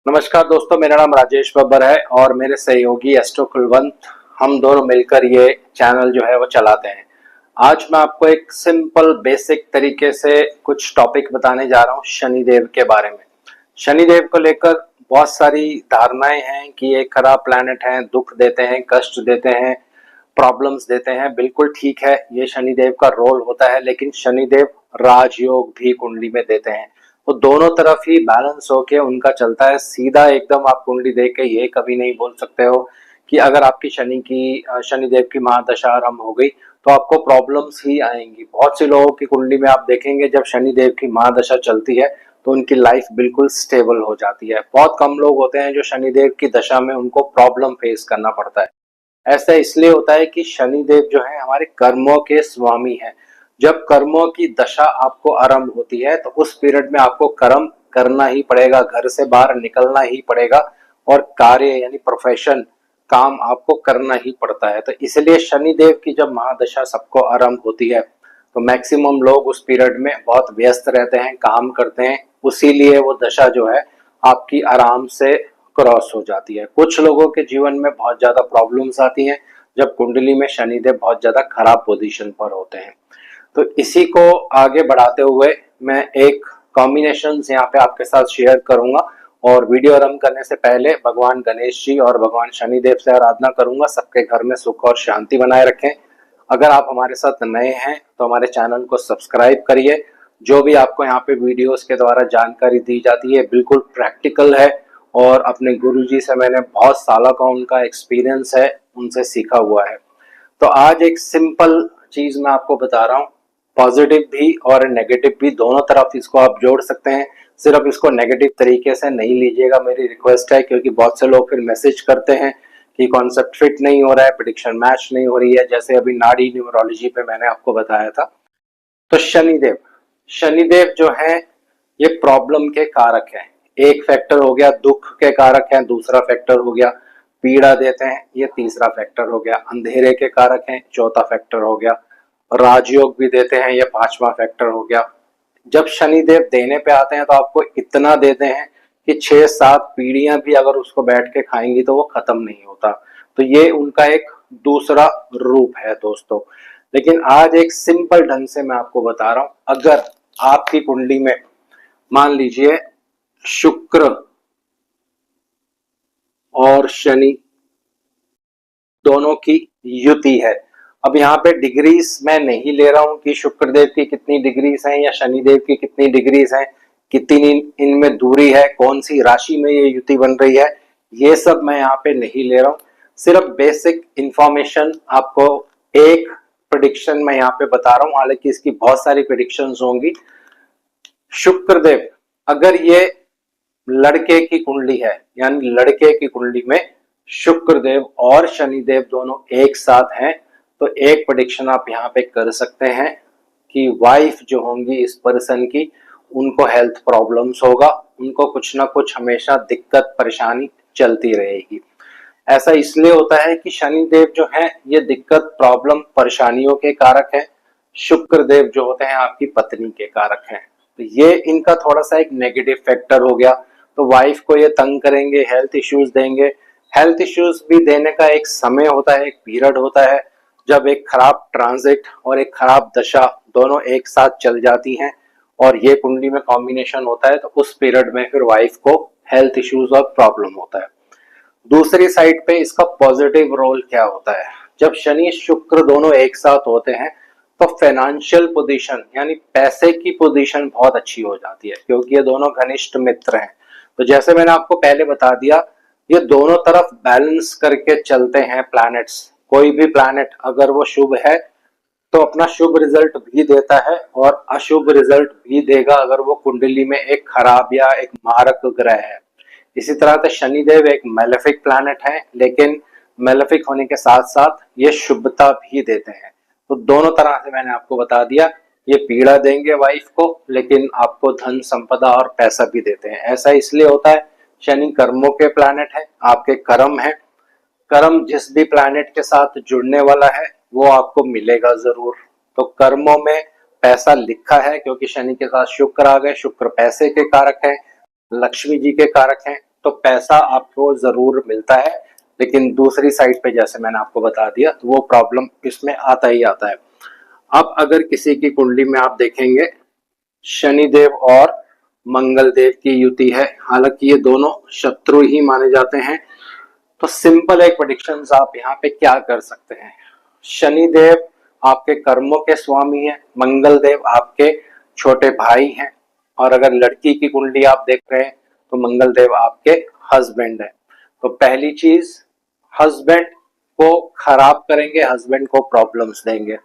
नमस्कार दोस्तों, मेरा नाम राजेश बब्बर है और मेरे सहयोगी एस्ट्रो कुलवंत, हम दोनों मिलकर ये चैनल जो है वो चलाते हैं। आज मैं आपको एक सिंपल बेसिक तरीके से कुछ टॉपिक बताने जा रहा हूँ शनिदेव के बारे में। शनिदेव को लेकर बहुत सारी धारणाएं हैं कि ये खराब प्लैनेट हैं, दुख देते हैं, कष्ट देते हैं, प्रॉब्लम्स देते हैं। बिल्कुल ठीक है, ये शनिदेव का रोल होता है, लेकिन शनिदेव राजयोग भी कुंडली में देते हैं। तो दोनों तरफ ही बैलेंस होके उनका चलता है। सीधा एकदम आप कुंडली देख के ये कभी नहीं बोल सकते हो कि अगर आपकी शनिदेव की महादशा आरंभ हो गई तो आपको प्रॉब्लम्स ही आएंगी। बहुत से लोगों की कुंडली में आप देखेंगे जब शनिदेव की महादशा चलती है तो उनकी लाइफ बिल्कुल स्टेबल हो जाती है। बहुत कम लोग होते हैं जो शनिदेव की दशा में उनको प्रॉब्लम फेस करना पड़ता है। ऐसा इसलिए होता है कि शनिदेव जो है हमारे कर्मों के स्वामी हैं। जब कर्मों की दशा आपको आरंभ होती है तो उस पीरियड में आपको कर्म करना ही पड़ेगा, घर से बाहर निकलना ही पड़ेगा और कार्य यानी प्रोफेशन, काम आपको करना ही पड़ता है। तो इसलिए शनिदेव की जब महादशा सबको आरंभ होती है तो मैक्सिमम लोग उस पीरियड में बहुत व्यस्त रहते हैं, काम करते हैं, उसीलिए वो दशा जो है आपकी आराम से क्रॉस हो जाती है। कुछ लोगों के जीवन में बहुत ज्यादा प्रॉब्लम्स आती हैं जब कुंडली में शनिदेव बहुत ज्यादा खराब पोजीशन पर होते हैं। तो इसी को आगे बढ़ाते हुए मैं एक कॉम्बिनेशन यहाँ पे आपके साथ शेयर करूंगा और वीडियो आरंभ करने से पहले भगवान गणेश जी और भगवान शनिदेव से आराधना करूंगा सबके घर में सुख और शांति बनाए रखें। अगर आप हमारे साथ नए हैं तो हमारे चैनल को सब्सक्राइब करिए। जो भी आपको यहाँ पे वीडियोस के द्वारा जानकारी दी जाती है बिल्कुल प्रैक्टिकल है और अपने गुरुजी से मैंने बहुत सालों का उनका एक्सपीरियंस है, उनसे सीखा हुआ है। तो आज एक सिंपल चीज मैं आपको बता रहा हूँ, पॉजिटिव भी और नेगेटिव भी, दोनों तरफ इसको आप जोड़ सकते हैं। सिर्फ इसको नेगेटिव तरीके से नहीं लीजिएगा, मेरी रिक्वेस्ट है, क्योंकि बहुत से लोग फिर मैसेज करते हैं कि कॉन्सेप्ट फिट नहीं हो रहा है, प्रेडिक्शन मैच नहीं हो रही है, जैसे अभी नाड़ी न्यूमरोलॉजी पे मैंने आपको बताया था। तो शनिदेव शनिदेव जो है ये प्रॉब्लम के कारक है। एक फैक्टर हो गया दुख के कारक है, दूसरा फैक्टर हो गया पीड़ा देते हैं, ये तीसरा फैक्टर हो गया अंधेरे के कारक हैं, चौथा फैक्टर हो गया राजयोग भी देते हैं, ये पांचवा फैक्टर हो गया। जब शनिदेव देने पे आते हैं तो आपको इतना देते हैं कि 6-7 पीढ़ियां भी अगर उसको बैठ के खाएंगी तो वो खत्म नहीं होता। तो ये उनका एक दूसरा रूप है दोस्तों। लेकिन आज एक सिंपल ढंग से मैं आपको बता रहा हूं, अगर आपकी कुंडली में मान लीजिए शुक्र और शनि दोनों की युति है। अब यहाँ पे डिग्रीज मैं नहीं ले रहा हूं कि शुक्रदेव की कितनी डिग्रीज हैं या शनिदेव की कितनी डिग्रीज हैं, कितनी इनमें दूरी है, कौन सी राशि में ये युति बन रही है, ये सब मैं यहाँ पे नहीं ले रहा हूं। सिर्फ बेसिक इंफॉर्मेशन आपको एक प्रेडिक्शन मैं यहाँ पे बता रहा हूँ, हालांकि इसकी बहुत सारी प्रेडिक्शंस होंगी। शुक्रदेव अगर ये लड़के की कुंडली है, यानी लड़के की कुंडली में शुक्रदेव और शनिदेव दोनों एक साथ हैं, तो एक प्रेडिक्शन आप यहाँ पे कर सकते हैं कि वाइफ जो होंगी इस पर्सन की, उनको हेल्थ प्रॉब्लम्स होगा, उनको कुछ ना कुछ हमेशा दिक्कत परेशानी चलती रहेगी। ऐसा इसलिए होता है कि शनिदेव जो है ये दिक्कत प्रॉब्लम परेशानियों के कारक है, शुक्रदेव जो होते हैं आपकी पत्नी के कारक हैं। तो ये इनका थोड़ा सा एक नेगेटिव फैक्टर हो गया। तो वाइफ को ये तंग करेंगे, हेल्थ इश्यूज देंगे। हेल्थ इश्यूज भी देने का एक समय होता है, एक पीरियड होता है, जब एक खराब ट्रांजिट और एक खराब दशा दोनों एक साथ चल जाती हैं और ये कुंडली में कॉम्बिनेशन होता है, तो उस पीरियड में फिर वाइफ को हेल्थ इश्यूज और प्रॉब्लम होता है। दूसरी साइड पे इसका पॉजिटिव रोल क्या होता है, जब शनि शुक्र दोनों एक साथ होते हैं तो फाइनेंशियल पोजीशन यानी पैसे की पोजीशन बहुत अच्छी हो जाती है, क्योंकि ये दोनों घनिष्ठ मित्र हैं। तो जैसे मैंने आपको पहले बता दिया, ये दोनों तरफ बैलेंस करके चलते हैं प्लैनेट्स। कोई भी प्लैनेट अगर वो शुभ है तो अपना शुभ रिजल्ट भी देता है और अशुभ रिजल्ट भी देगा अगर वो कुंडली में एक खराब या एक मारक ग्रह है। इसी तरह से शनिदेव एक मेलेफिक प्लैनेट है, लेकिन मेलेफिक होने के साथ साथ ये शुभता भी देते हैं। तो दोनों तरह से मैंने आपको बता दिया, ये पीड़ा देंगे वाइफ को, लेकिन आपको धन संपदा और पैसा भी देते हैं। ऐसा इसलिए होता है, शनि कर्मों के प्लैनेट है, आपके कर्म है। कर्म जिस भी प्लैनेट के साथ जुड़ने वाला है वो आपको मिलेगा जरूर। तो कर्मों में पैसा लिखा है, क्योंकि शनि के साथ शुक्र आ गए, शुक्र पैसे के कारक है, लक्ष्मी जी के कारक हैं। तो पैसा आपको जरूर मिलता है, लेकिन दूसरी साइड पे जैसे मैंने आपको बता दिया तो वो प्रॉब्लम इसमें आता ही आता है। अब अगर किसी की कुंडली में आप देखेंगे शनिदेव और मंगल देव की युति है, हालांकि ये दोनों शत्रु ही माने जाते हैं, तो सिंपल एक प्रेडिक्शन आप यहाँ पे क्या कर सकते हैं। शनिदेव आपके कर्मों के स्वामी है, मंगल देव आपके छोटे भाई हैं, और अगर लड़की की कुंडली आप देख रहे हैं तो मंगल देव आपके हस्बैंड है। तो पहली चीज, हस्बैंड को खराब करेंगे, हस्बैंड को प्रॉब्लम्स देंगे।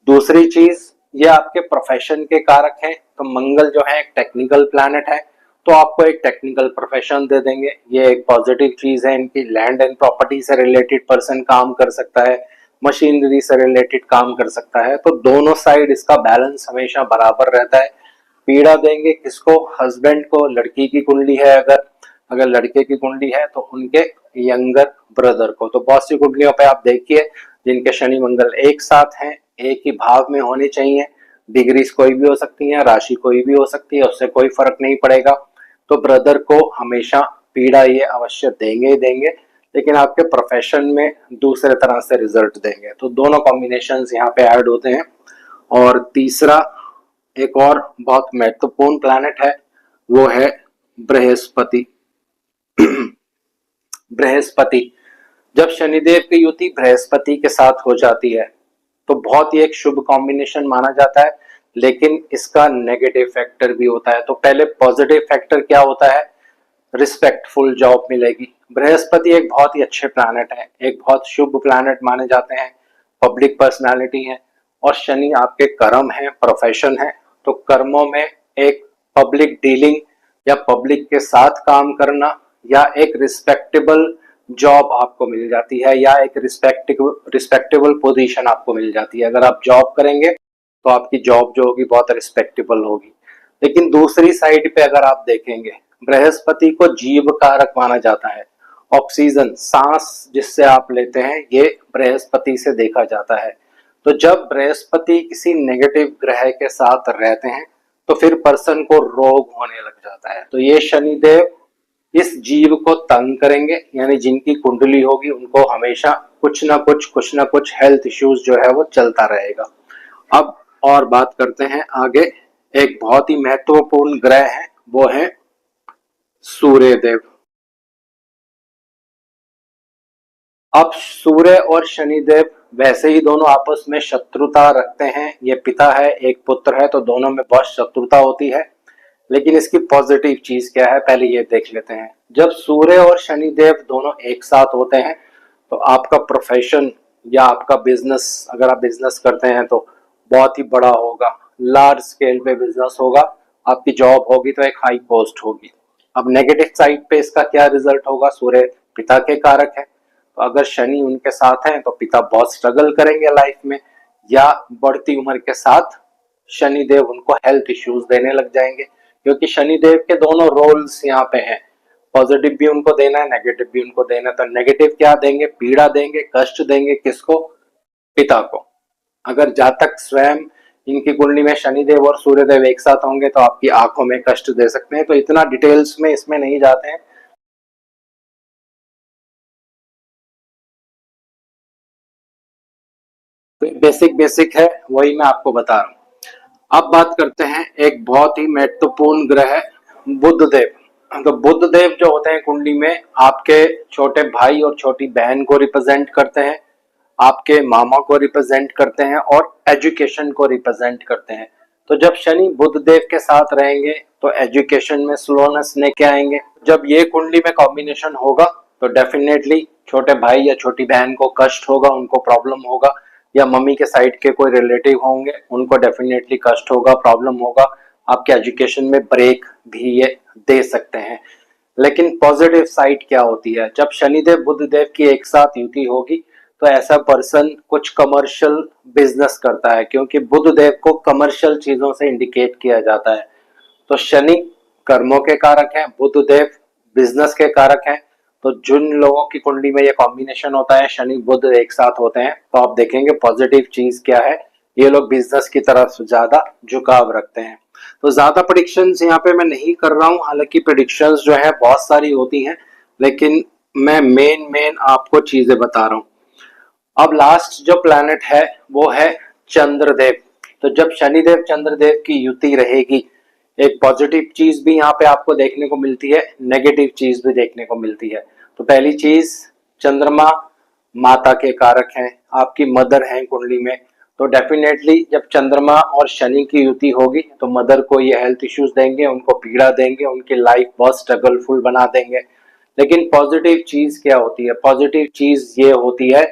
दूसरी चीज, ये आपके प्रोफेशन के कारक हैं, तो मंगल जो है एक टेक्निकल प्लैनेट है, तो आपको एक टेक्निकल प्रोफेशन दे देंगे। ये एक पॉजिटिव चीज है इनकी। लैंड एंड प्रॉपर्टी से रिलेटेड पर्सन काम कर सकता है, मशीनरी से रिलेटेड काम कर सकता है, तो दोनों साइड इसका बैलेंस हमेशा बराबर रहता है। पीड़ा देंगे किसको? हस्बैंड को। लड़की की कुंडली है अगर लड़के की कुंडली है तो उनके यंगर ब्रदर को। तो बहुत सी कुंडलियों पे आप देखिए जिनके शनि मंगल एक साथ हैं, एक ही भाव में होने चाहिए, डिग्रीज कोई भी हो सकती है, राशि कोई भी हो सकती है, उससे कोई फर्क नहीं पड़ेगा, तो ब्रदर को हमेशा पीड़ा ये अवश्य देंगे ही देंगे, लेकिन आपके प्रोफेशन में दूसरे तरह से रिजल्ट देंगे। तो दोनों कॉम्बिनेशंस यहाँ पे ऐड होते हैं। और तीसरा एक और बहुत महत्वपूर्ण प्लैनेट है, वो है बृहस्पति। बृहस्पति, जब शनिदेव की युति बृहस्पति के साथ हो जाती है तो बहुत ही एक शुभ कॉम्बिनेशन माना जाता है, लेकिन इसका नेगेटिव फैक्टर भी होता है। तो पहले पॉजिटिव फैक्टर क्या होता है? रिस्पेक्टफुल जॉब मिलेगी। बृहस्पति एक बहुत ही अच्छे प्लैनेट है, एक बहुत शुभ प्लैनेट माने जाते हैं, पब्लिक पर्सनालिटी है, और शनि आपके कर्म है, प्रोफेशन है, तो कर्मों में एक पब्लिक डीलिंग या पब्लिक के साथ काम करना या एक रिस्पेक्टेबल जॉब आपको मिल जाती है, या एक रिस्पेक्टेबल पोजीशन आपको मिल जाती है। अगर आप जॉब करेंगे तो आपकी जॉब जो होगी बहुत रिस्पेक्टेबल होगी। लेकिन दूसरी साइड पे अगर आप देखेंगे, बृहस्पति को जीव कारक माना जाता है। ऑक्सीजन, सांस जिससे आप लेते हैं, ये बृहस्पति से देखा जाता है। तो जब बृहस्पति किसी नेगेटिव ग्रह के साथ रहते हैं तो फिर पर्सन को रोग होने लग जाता है। तो ये शनिदेव इस जीव को तंग करेंगे, यानी जिनकी कुंडली होगी उनको हमेशा कुछ ना कुछ हेल्थ इश्यूज जो है वो चलता रहेगा। अब और बात करते हैं आगे। एक बहुत ही महत्वपूर्ण ग्रह है, वो है सूर्य देव। अब सूर्य और शनिदेव वैसे ही दोनों आपस में शत्रुता रखते हैं। ये पिता है, एक पुत्र है, तो दोनों में बहुत शत्रुता होती है। लेकिन इसकी पॉजिटिव चीज क्या है, पहले ये देख लेते हैं। जब सूर्य और शनिदेव दोनों एक साथ होते हैं तो आपका प्रोफेशन या आपका बिजनेस, अगर आप बिजनेस करते हैं तो बहुत ही बड़ा होगा, लार्ज स्केल पे बिजनेस होगा, आपकी जॉब होगी तो एक हाई पोस्ट होगी। अब नेगेटिव साइड पे इसका क्या रिजल्ट होगा? सूर्य पिता के कारक है, तो अगर शनि उनके साथ हैं तो पिता बहुत स्ट्रगल करेंगे लाइफ में, या बढ़ती उम्र के साथ शनिदेव उनको हेल्थ इश्यूज देने लग जाएंगे, क्योंकि शनिदेव के दोनों रोल्स यहाँ पे हैं। पॉजिटिव भी उनको देना है, नेगेटिव भी उनको देना है। तो नेगेटिव क्या देंगे? पीड़ा देंगे, कष्ट देंगे। किसको? पिता को। अगर जातक स्वयं इनकी कुंडली में शनिदेव और सूर्यदेव एक साथ होंगे तो आपकी आंखों में कष्ट दे सकते हैं। तो इतना डिटेल्स में इसमें नहीं जाते हैं। तो बेसिक है, वही मैं आपको बता रहा हूँ। अब बात करते हैं एक बहुत ही महत्वपूर्ण ग्रह बुध देव। तो बुध देव जो होते हैं कुंडली में आपके छोटे भाई और छोटी बहन को रिप्रेजेंट करते हैं, आपके मामा को रिप्रेजेंट करते हैं, और एजुकेशन को रिप्रेजेंट करते हैं। तो जब शनि बुध देव के साथ रहेंगे तो एजुकेशन में स्लोनेस लेके आएंगे। जब ये कुंडली में कॉम्बिनेशन होगा तो डेफिनेटली छोटे भाई या छोटी बहन को कष्ट होगा, उनको प्रॉब्लम होगा, या मम्मी के साइड के कोई रिलेटिव होंगे उनको डेफिनेटली कष्ट होगा, प्रॉब्लम होगा। आपके एजुकेशन में ब्रेक भी ये दे सकते हैं। लेकिन पॉजिटिव साइड क्या होती है? जब शनिदेव बुध देव की एक साथ युति होगी तो ऐसा पर्सन कुछ कमर्शियल बिजनेस करता है, क्योंकि बुध देव को कमर्शियल चीजों से इंडिकेट किया जाता है। तो शनि कर्मों के कारक हैं, बुध देव बिजनेस के कारक हैं। तो जिन लोगों की कुंडली में ये कॉम्बिनेशन होता है, शनि बुध एक साथ होते हैं, तो आप देखेंगे पॉजिटिव चीज क्या है, ये लोग बिजनेस की तरफ ज्यादा झुकाव रखते हैं। तो ज्यादा प्रेडिक्शंस यहाँ पे मैं नहीं कर रहा हूँ, हालांकि प्रेडिक्शंस जो है बहुत सारी होती हैं, लेकिन मैं मेन आपको चीजें बता रहा हूँ। अब लास्ट जो प्लैनेट है वो है चंद्रदेव। तो जब शनिदेव चंद्रदेव की युति रहेगी, एक पॉजिटिव चीज भी यहाँ पे आपको देखने को मिलती है, नेगेटिव चीज भी देखने को मिलती है। तो पहली चीज, चंद्रमा माता के कारक हैं, आपकी मदर हैं कुंडली में। तो डेफिनेटली जब चंद्रमा और शनि की युति होगी तो मदर को ये हेल्थ इश्यूज देंगे, उनको पीड़ा देंगे, उनकी लाइफ बहुत स्ट्रगलफुल बना देंगे। लेकिन पॉजिटिव चीज क्या होती है? पॉजिटिव चीज ये होती है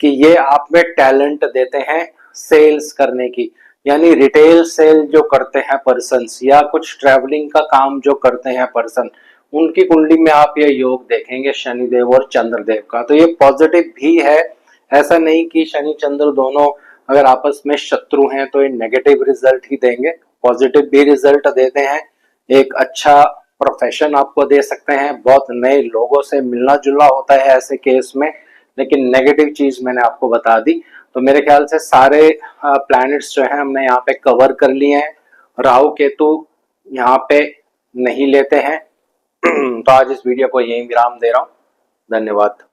कि ये आप में टैलेंट देते हैं सेल्स करने की, यानी रिटेल सेल जो करते हैं पर्सन्स, या कुछ ट्रैवलिंग का काम जो करते हैं पर्सन, उनकी कुंडली में आप ये योग देखेंगे शनिदेव और चंद्रदेव का। तो ये पॉजिटिव भी है, ऐसा नहीं कि शनि चंद्र दोनों अगर आपस में शत्रु हैं तो ये नेगेटिव रिजल्ट ही देंगे, पॉजिटिव भी रिजल्ट देते हैं। एक अच्छा प्रोफेशन आपको दे सकते हैं, बहुत नए लोगों से मिलना जुलना होता है ऐसे केस में। लेकिन नेगेटिव चीज मैंने आपको बता दी। तो मेरे ख्याल से सारे प्लैनेट्स जो हैं हमने यहाँ पे कवर कर लिए हैं। राहु केतु यहाँ पे नहीं लेते हैं। तो आज इस वीडियो को यहीं विराम दे रहा हूँ। धन्यवाद।